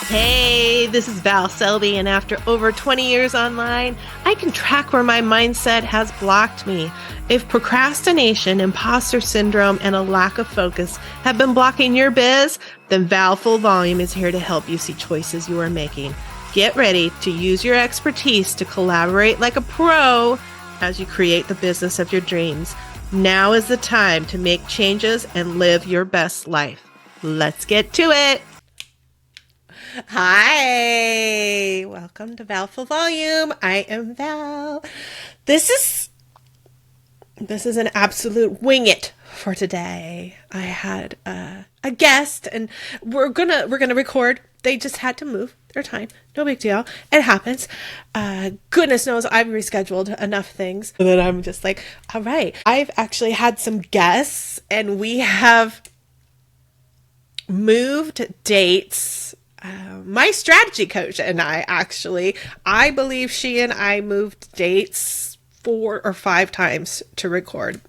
Hey, this is Val Selby, and after over 20 years online, I can track where my mindset has blocked me. If procrastination, imposter syndrome, and a lack of focus have been blocking your biz, then Val Full Volume is here to help you see choices you are making. Get ready to use your expertise to collaborate like a pro as you create the business of your dreams. Now is the time to make changes and live your best life. Let's get to it. Hi, welcome to Val Full Volume. I am Val. This is an absolute wing it for today. I had a guest, and we're gonna record. They just had to move their time. No big deal. It happens. Goodness knows I've rescheduled enough things that I'm just like, all right. I've actually had some guests, and we have moved dates. My strategy coach and I believe she and I moved dates 4 or 5 times to record.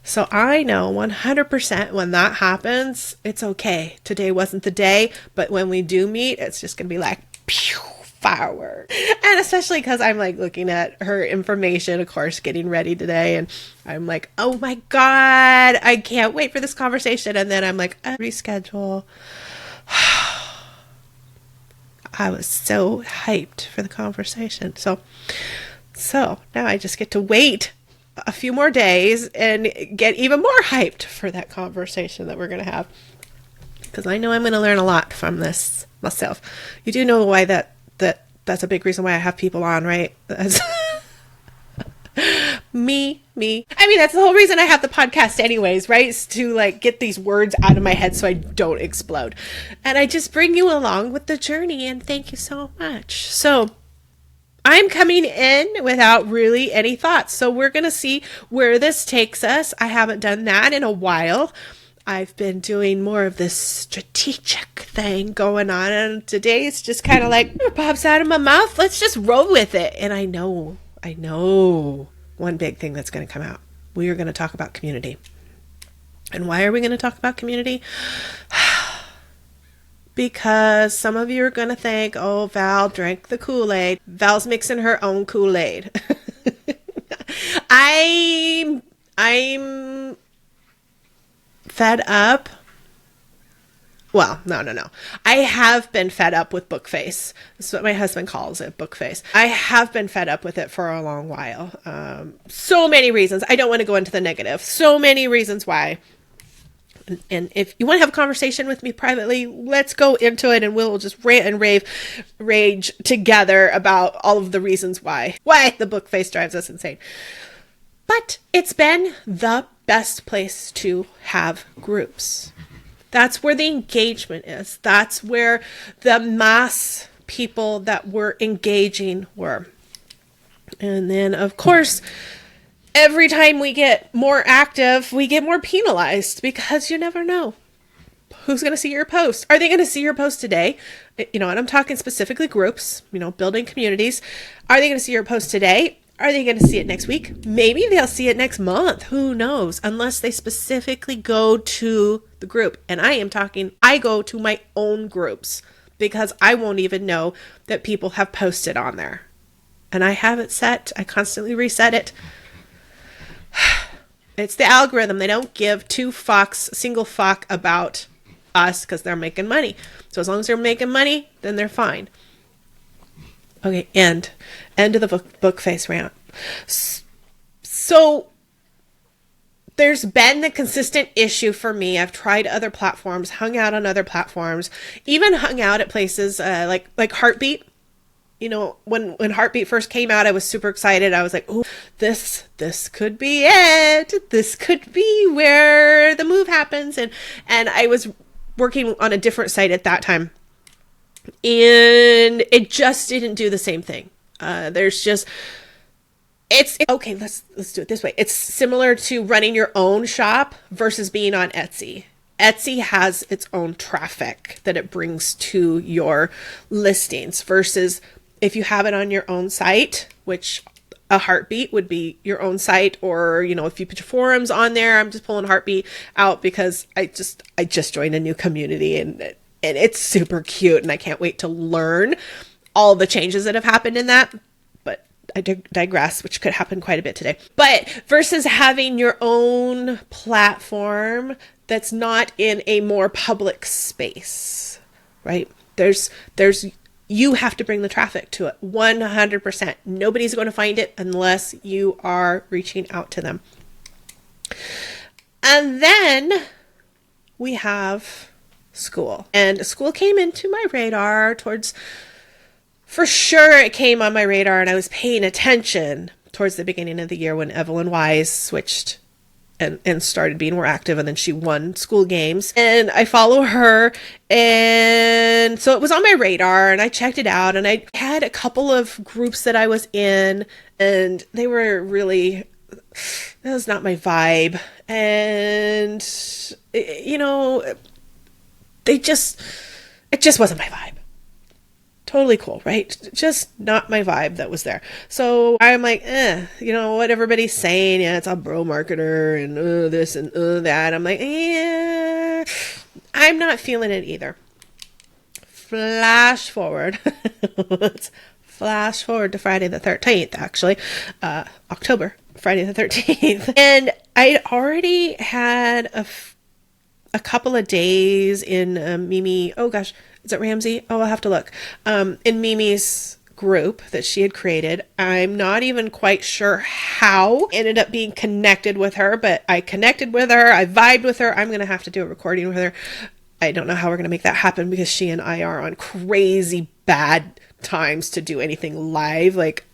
So I know 100% when that happens, it's okay. Today wasn't the day, but when we do meet, it's just going to be like, pew, firework. And especially because I'm like looking at her information, of course, getting ready today. And I'm like, oh my God, I can't wait for this conversation. And then I'm like, reschedule. I was so hyped for the conversation. So now I just get to wait a few more days and get even more hyped for that conversation that we're going to have. Because I know I'm going to learn a lot from this myself. You do know why that's a big reason why I have people on, right? That's me. I mean, that's the whole reason I have the podcast anyways, right? Is to like get these words out of my head so I don't explode. And I just bring you along with the journey, and thank you so much. So I'm coming in without really any thoughts. So we're going to see where this takes us. I haven't done that in a while. I've been doing more of this strategic thing going on. And today it's just kind of like, it pops out of my mouth. Let's just roll with it. And I know one big thing that's going to come out. We are going to talk about community. And why are we going to talk about community? Because some of you are going to think, oh, Val drank the Kool-Aid. Val's mixing her own Kool-Aid. I'm fed up. Well, no. I have been fed up with Bookface. That's what my husband calls it, Bookface. I have been fed up with it for a long while. So many reasons. I don't want to go into the negative. So many reasons why. And if you want to have a conversation with me privately, let's go into it and we'll just rant and rage together about all of the reasons why the Bookface drives us insane. But it's been the best place to have groups. That's where the engagement is. That's where the mass people that were engaging were. And then, of course, every time we get more active, we get more penalized because you never know who's going to see your post. Are they going to see your post today? You know, and I'm talking specifically groups, building communities. Are they going to see your post today? Are they going to see it next week? Maybe they'll see it next month. Who knows? Unless they specifically go to the group. And I go to my own groups because I won't even know that people have posted on there. And I have it set. I constantly reset it. It's the algorithm. They don't give single fuck about us because they're making money. So as long as they're making money, then they're fine. Okay, end of the Bookface rant. So there's been the consistent issue for me. I've tried other platforms, hung out on other platforms, even hung out at places like Heartbeat. When Heartbeat first came out, I was super excited. I was like, oh, this could be it. This could be where the move happens. And I was working on a different site at that time. And it just didn't do the same thing. Let's do it this way. It's similar to running your own shop versus being on Etsy. Etsy has its own traffic that it brings to your listings versus if you have it on your own site, which a Heartbeat would be your own site, or, if you put your forums on there. I'm just pulling Heartbeat out because I just joined a new community and And it's super cute, and I can't wait to learn all the changes that have happened in that. But I digress, which could happen quite a bit today. But versus having your own platform that's not in a more public space, right? There's you have to bring the traffic to it 100%. Nobody's going to find it unless you are reaching out to them. And then we have Skool. And Skool came into my radar for sure it came on my radar, and I was paying attention towards the beginning of the year when Evelyn Wise switched and started being more active, and then she won Skool games, and I follow her, and so it was on my radar, and I checked it out, and I had a couple of groups that I was in, and they were really, that was not my vibe, and you know, it just wasn't my vibe. Totally cool, right? Just not my vibe that was there. So I'm like, you know, what everybody's saying, yeah, it's a bro marketer and this and that. I'm like, yeah, I'm not feeling it either. Flash forward. Let's flash forward to Friday the 13th, actually. October, Friday the 13th. And I already had a couple of days in Mimi, oh gosh, is it Ramsey? Oh, I'll have to look. In Mimi's group that she had created. I'm not even quite sure how I ended up being connected with her, but I connected with her. I vibed with her. I'm going to have to do a recording with her. I don't know how we're going to make that happen because she and I are on crazy bad times to do anything live. Like,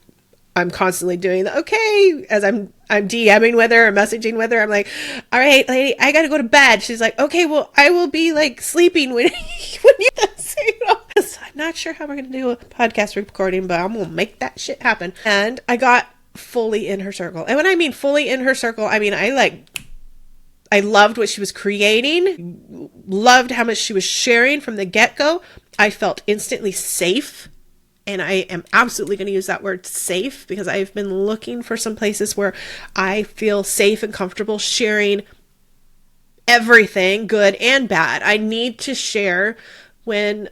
I'm constantly doing the, okay, as I'm DMing with her or messaging with her. I'm like, all right, lady, I got to go to bed. She's like, okay, well, I will be like sleeping when you so, you know. So I'm not sure how we're going to do a podcast recording, but I'm going to make that shit happen. And I got fully in her circle. And when I mean fully in her circle, I mean, I loved what she was creating, loved how much she was sharing from the get-go. I felt instantly safe. And I am absolutely going to use that word safe because I've been looking for some places where I feel safe and comfortable sharing everything, good and bad. I need to share when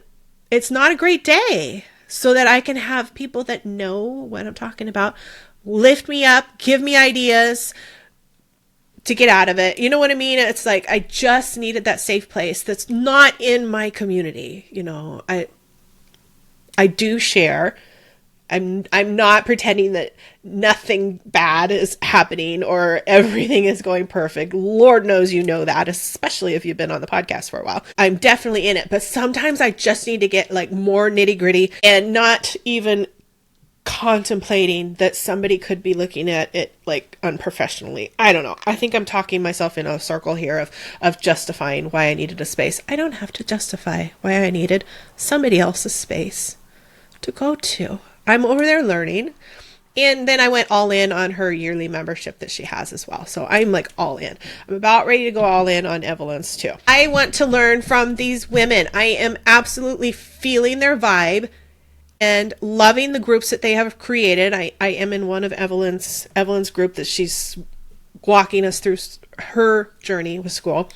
it's not a great day so that I can have people that know what I'm talking about lift me up, give me ideas to get out of it. You know what I mean? It's like I just needed that safe place that's not in my community. You know, I do share. I'm not pretending that nothing bad is happening or everything is going perfect. Lord knows you know that, especially if you've been on the podcast for a while. I'm definitely in it, but sometimes I just need to get like more nitty gritty and not even contemplating that somebody could be looking at it like unprofessionally. I don't know. I think I'm talking myself in a circle here of justifying why I needed a space. I don't have to justify why I needed somebody else's space to go to. I'm over there learning. And then I went all in on her yearly membership that she has as well. So I'm like all in. I'm about ready to go all in on Evelyn's too. I want to learn from these women. I am absolutely feeling their vibe and loving the groups that they have created. I am in one of Evelyn's group that she's walking us through her journey with Skool.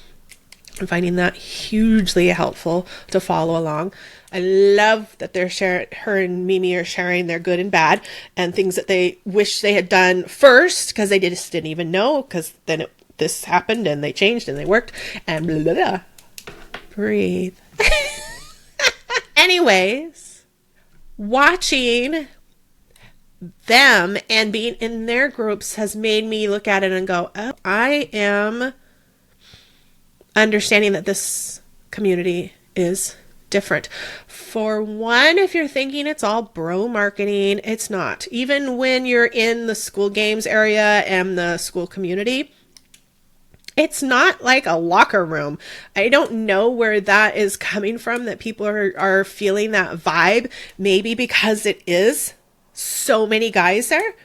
I'm finding that hugely helpful to follow along. I love that her and Mimi are sharing their good and bad and things that they wish they had done first because they just didn't even know because then this happened and they changed and they worked and blah, blah, blah. Breathe. Anyways, watching them and being in their groups has made me look at it and go, oh, I am understanding that this community is different. For one, if you're thinking it's all bro marketing, it's not. Even when you're in the Skool games area and the Skool community, it's not like a locker room. I don't know where that is coming from, that people are feeling that vibe. Maybe because it is so many guys there.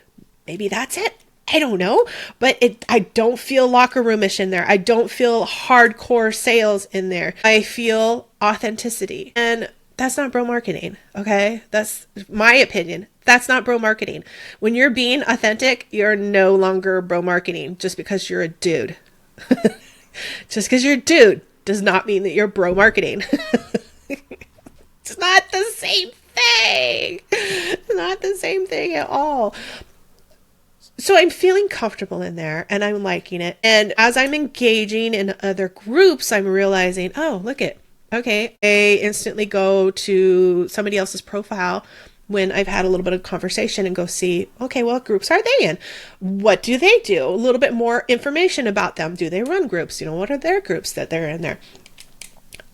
Maybe that's it. I don't know, but I don't feel locker roomish in there. I don't feel hardcore sales in there. I feel authenticity, and that's not bro marketing. Okay. That's my opinion. That's not bro marketing. When you're being authentic, you're no longer bro marketing just because you're a dude. Just because you're a dude does not mean that you're bro marketing. It's not the same thing. It's not the same thing at all. So I'm feeling comfortable in there and I'm liking it. And as I'm engaging in other groups, I'm realizing, oh, look at, okay, I instantly go to somebody else's profile when I've had a little bit of conversation and go see, okay, what groups are they in? What do they do? A little bit more information about them. Do they run groups? What are their groups that they're in there?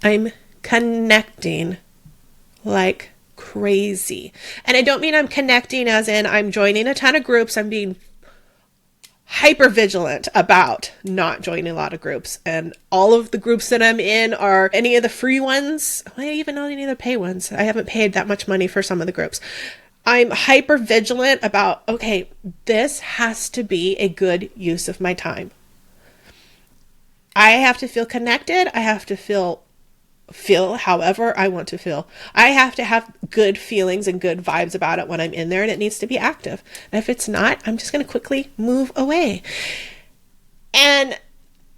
I'm connecting like crazy. And I don't mean I'm connecting as in I'm joining a ton of groups. I'm being hyper vigilant about not joining a lot of groups. And all of the groups that I'm in are any of the free ones. I even not any of the pay ones. I haven't paid that much money for some of the groups. I'm hyper vigilant about, okay, this has to be a good use of my time. I have to feel connected. I have to feel however I want to feel. I have to have good feelings and good vibes about it when I'm in there, and it needs to be active. And if it's not, I'm just going to quickly move away. And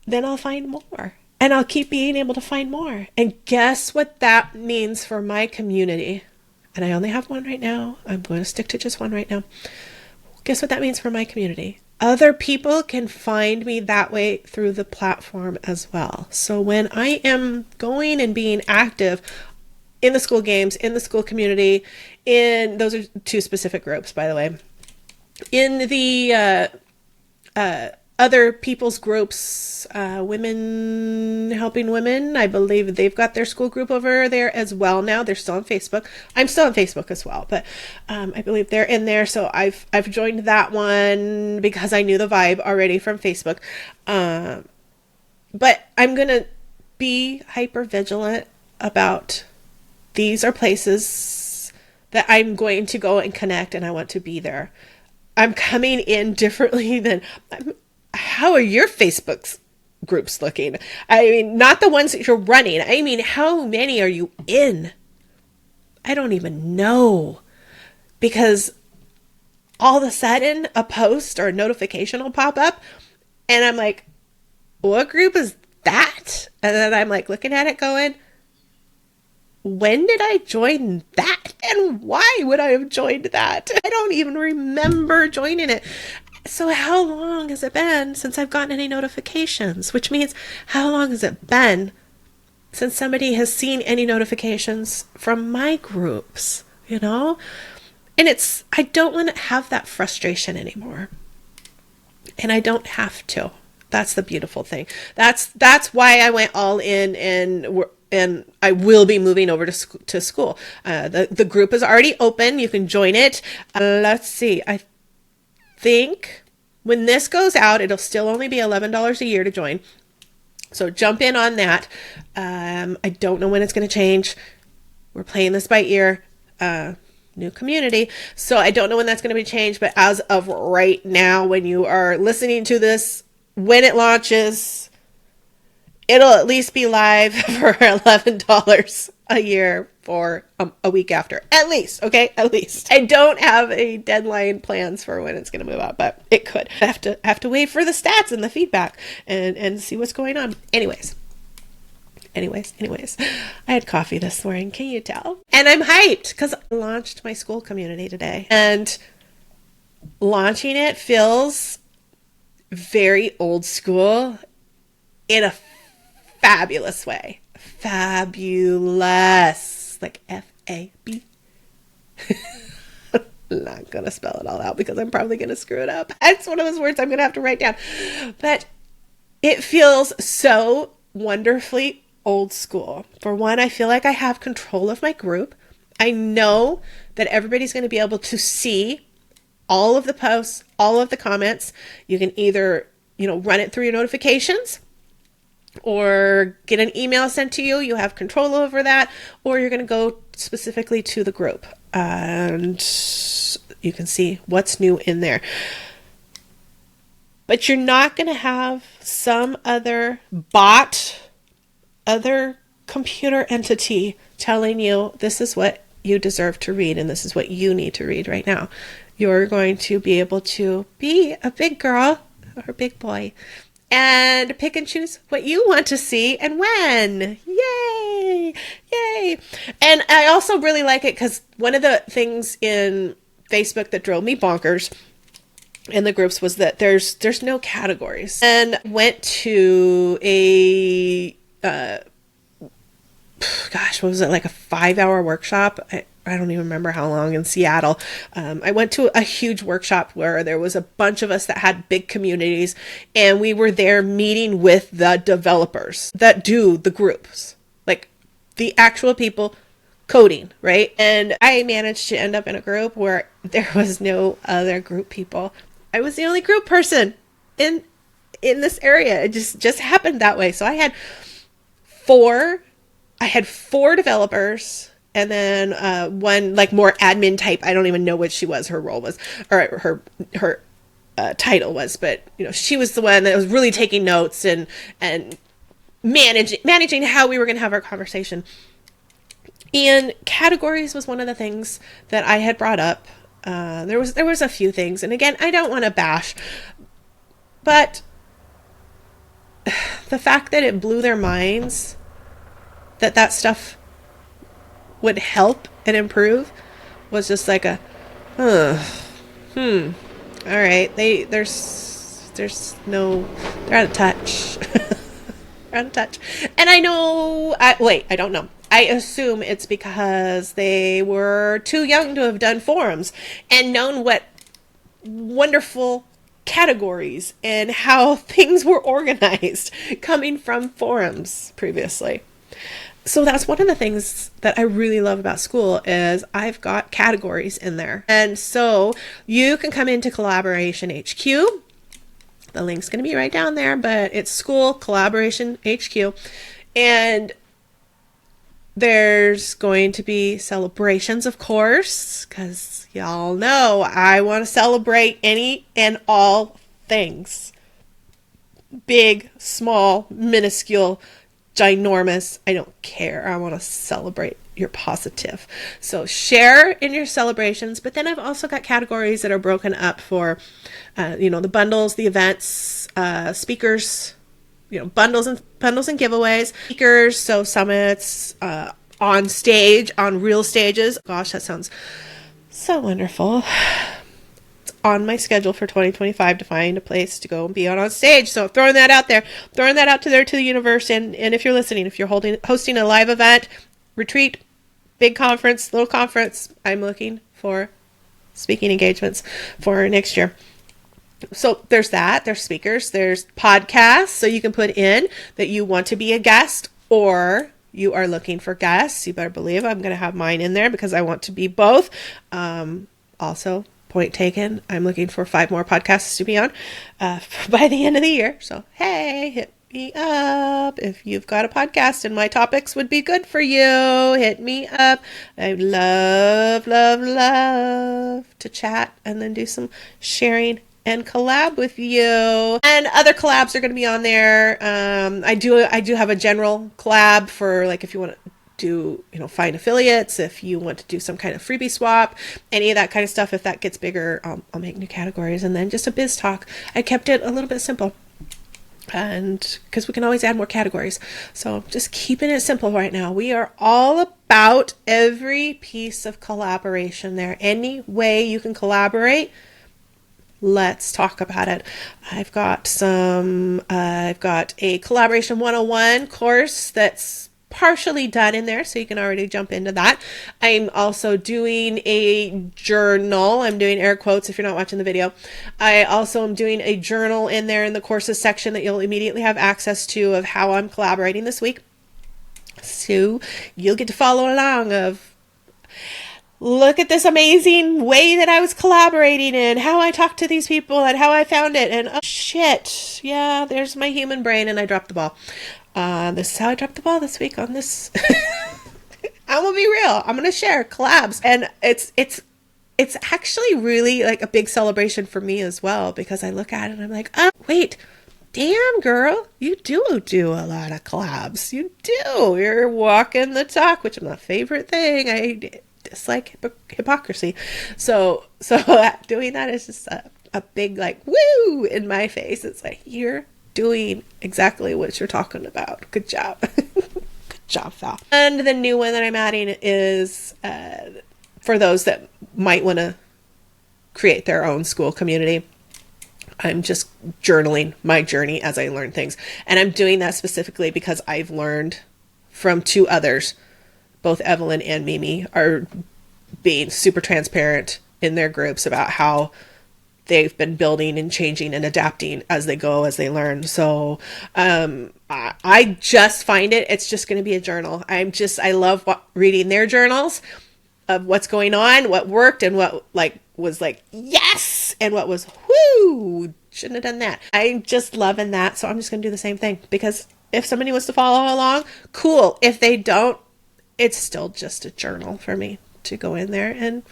then I'll find more. And I'll keep being able to find more. And guess what that means for my community? And I only have one right now. I'm going to stick to just one right now. Guess what that means for my community? Other people can find me that way through the platform as well. So when I am going and being active in the Skool games, in the Skool community, those are two specific groups, by the way, in the other people's groups, women helping women, I believe they've got their Skool group over there as well now. They're still on Facebook. I'm still on Facebook as well, but I believe they're in there. So I've joined that one because I knew the vibe already from Facebook. But I'm going to be hyper vigilant about these are places that I'm going to go and connect, and I want to be there. I'm coming in differently than how are your Facebook groups looking? I mean, not the ones that you're running. I mean, how many are you in? I don't even know. Because all of a sudden a post or a notification will pop up and I'm like, what group is that? And then I'm like looking at it going, when did I join that? And why would I have joined that? I don't even remember joining it. So how long has it been since I've gotten any notifications? Which means how long has it been since somebody has seen any notifications from my groups, And I don't want to have that frustration anymore. And I don't have to. That's the beautiful thing. That's why I went all in and I will be moving over to Skool. The group is already open. You can join it. Let's see. I think when this goes out, it'll still only be $11 a year to join. So jump in on that. I don't know when it's going to change. We're playing this by ear. New community. So I don't know when that's going to be changed, but as of right now, when you are listening to this, when it launches, it'll at least be live for $11 a year for a week after. At least, okay? At least. I don't have a deadline plans for when it's going to move out, but it could. I have to wait for the stats and the feedback and see what's going on. Anyways, I had coffee this morning. Can you tell? And I'm hyped because I launched my Skool community today. And launching it feels very old school in a fabulous way. Fabulous. Like F-A-B. I'm not going to spell it all out because I'm probably going to screw it up. That's one of those words I'm going to have to write down. But it feels so wonderfully old school. For one, I feel like I have control of my group. I know that everybody's going to be able to see all of the posts, all of the comments. You can either, run it through your notifications or get an email sent to you. You have control over that, or you're going to go specifically to the group and you can see what's new in there. But you're not going to have some other other computer entity telling you this is what you deserve to read and this is what you need to read right now. You're going to be able to be a big girl or a big boy and pick and choose what you want to see and when. Yay! Yay! Yay! And I also really like it because one of the things in Facebook that drove me bonkers in the groups was that there's no categories. And went to a what was it, like a 5-hour workshop? I don't even remember how long, in Seattle. I went to a huge workshop where there was a bunch of us that had big communities, and we were there meeting with the developers that do the groups, like the actual people coding, right? And I managed to end up in a group where there was no other group people. I was the only group person in this area. It just happened that way. So I had four developers, and then one like more admin type. I don't even know what she was, her role was, or her title was, but she was the one that was really taking notes and managing how we were going to have our conversation. And categories was one of the things that I had brought up. There was a few things, and again, I don't want to bash, but the fact that it blew their minds that stuff would help and improve was just like all right, they're out of touch. They're out of touch. And I don't know. I assume it's because they were too young to have done forums and known what wonderful categories and how things were organized coming from forums previously. So that's one of the things that I really love about Skool is I've got categories in there. And so you can come into Collaboration HQ. The link's going to be right down there, but it's Skool Collaboration HQ. And there's going to be celebrations, of course, because y'all know I want to celebrate any and all things. Big, small, minuscule, ginormous, I don't care. I want to celebrate your positive. So share in your celebrations, but then I've also got categories that are broken up for, the bundles, the events, speakers, bundles and giveaways, speakers, so summits, on stage, on real stages. Gosh, that sounds so wonderful. On my schedule for 2025 to find a place to go and be on stage. So throwing that out there, throwing that out to the universe. And if you're listening, if you're hosting a live event, retreat, big conference, little conference, I'm looking for speaking engagements for next year. So there's that. There's speakers. There's podcasts. So you can put in that you want to be a guest or you are looking for guests. You better believe I'm going to have mine in there because I want to be both. Also, point taken, I'm looking for 5 more podcasts to be on by the end of the year. So, hey, hit me up if you've got a podcast and my topics would be good for you. Hit me up. I'd love to chat and then do some sharing and collab with you. And other collabs are going to be on there. I do have a general collab for like if you want to do, find affiliates, if you want to do some kind of freebie swap, any of that kind of stuff. If that gets bigger, I'll make new categories. And then just a biz talk. I kept it a little bit simple. And because we can always add more categories. So just keeping it simple right now. We are all about every piece of collaboration there. Any way you can collaborate, let's talk about it. I've got a Collaboration 101 course that's partially done in there, so you can already jump into that. I'm also doing a journal. I'm doing air quotes if you're not watching the video. I also am doing a journal in there in the courses section that you'll immediately have access to of how I'm collaborating this week. So you'll get to follow along of look at this amazing way that I was collaborating and how I talked to these people and how I found it. And oh shit, yeah, there's my human brain and I dropped the ball. This is how I dropped the ball this week on this. I'm gonna be real. I'm gonna share collabs, and it's actually really like a big celebration for me as well, because I look at it and I'm like, oh wait, damn girl, you do a lot of collabs. You do. You're walking the talk, which is my favorite thing. I dislike hypocrisy. So doing that is just a big like woo in my face. It's like you're doing exactly what you're talking about. Good job. Good job, Val. And the new one that I'm adding is for those that might want to create their own Skool community. I'm just journaling my journey as I learn things. And I'm doing that specifically because I've learned from two others, both Evelyn and Mimi are being super transparent in their groups about how they've been building and changing and adapting as they go, as they learn. So I just find it's just going to be a journal. I love reading their journals of what's going on, what worked, and what was yes, and what was whoo, shouldn't have done that. I'm just loving that. So I'm just going to do the same thing, because if somebody wants to follow along, cool. If they don't, it's still just a journal for me to go in there and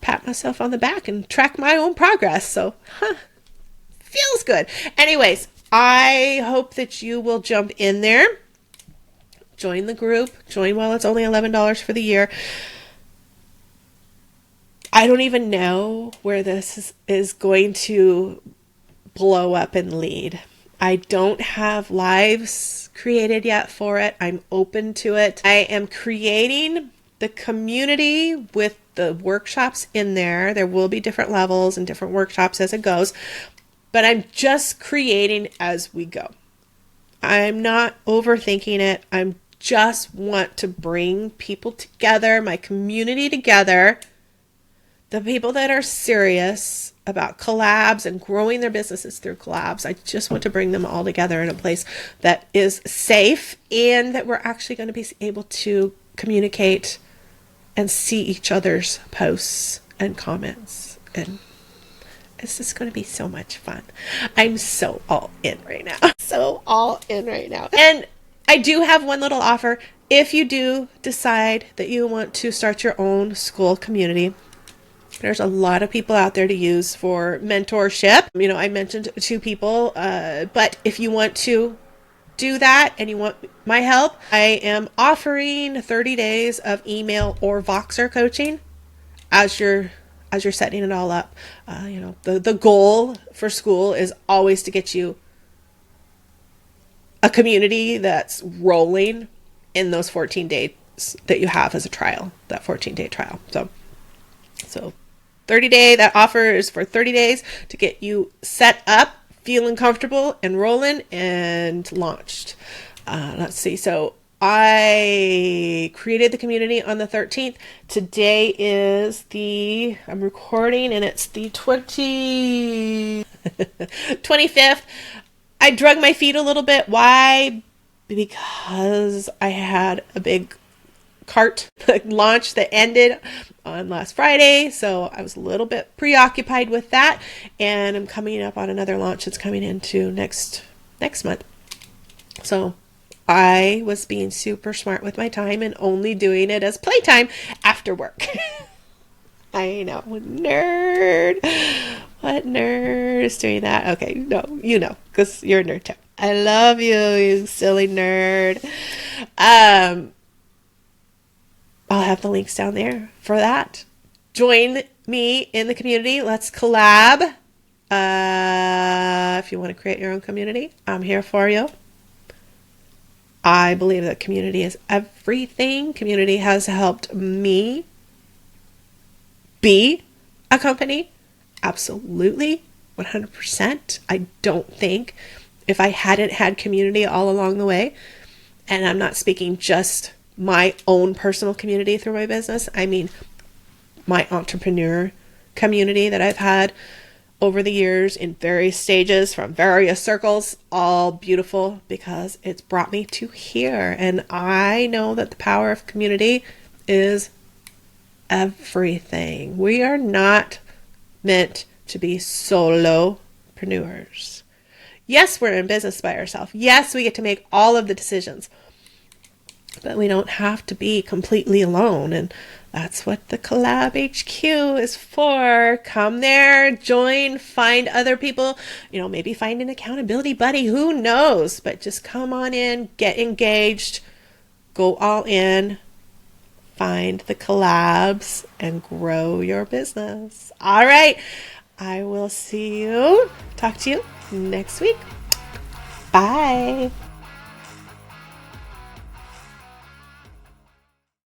pat myself on the back and track my own progress. So, feels good. Anyways, I hope that you will jump in there. Join the group. Join while it's only $11 for the year. I don't even know where this is going to blow up and lead. I don't have lives created yet for it. I'm open to it. I am creating the community with the workshops in there. There will be different levels and different workshops as it goes, but I'm just creating as we go. I'm not overthinking it. I'm just want to bring people together, my community together, the people that are serious about collabs and growing their businesses through collabs. I just want to bring them all together in a place that is safe and that we're actually going to be able to communicate and see each other's posts and comments. And it's just going to be so much fun. I'm so all in right now. So all in right now. And I do have one little offer. If you do decide that you want to start your own Skool community, there's a lot of people out there to use for mentorship. You know, I mentioned 2 people, but if you want to do that and you want my help, I am offering 30 days of email or Voxer coaching as you're setting it all up. You know, the goal for Skool is always to get you a community that's rolling in those 14 days that you have as a trial, that 14-day trial. So 30-day, that offer is for 30 days to get you set up, feeling comfortable and rolling and launched. Let's see. So I created the community on the 13th. Today is I'm recording and it's the 25th. I drug my feet a little bit. Why? Because I had a big cart launch that ended on last Friday. So I was a little bit preoccupied with that. And I'm coming up on another launch that's coming into next month. So I was being super smart with my time and only doing it as playtime after work. I know, nerd. What nerd is doing that? Okay, no, you know, because you're a nerd too. I love you, you silly nerd. I'll have the links down there for that. Join me in the community. Let's collab. If you want to create your own community, I'm here for you. I believe that community is everything. Community has helped me be a company. Absolutely. 100%. I don't think if I hadn't had community all along the way, and I'm not speaking just my own personal community through my business, I mean my entrepreneur community that I've had over the years in various stages from various circles, all beautiful because it's brought me to here. And I know that the power of community is everything. We are not meant to be solopreneurs. Yes, we're in business by ourselves. Yes, we get to make all of the decisions, but we don't have to be completely alone. And that's what the Collab HQ is for. Come there, join, find other people, maybe find an accountability buddy, who knows, but just come on in, get engaged, go all in, find the collabs and grow your business. All right. I will talk to you next week. Bye.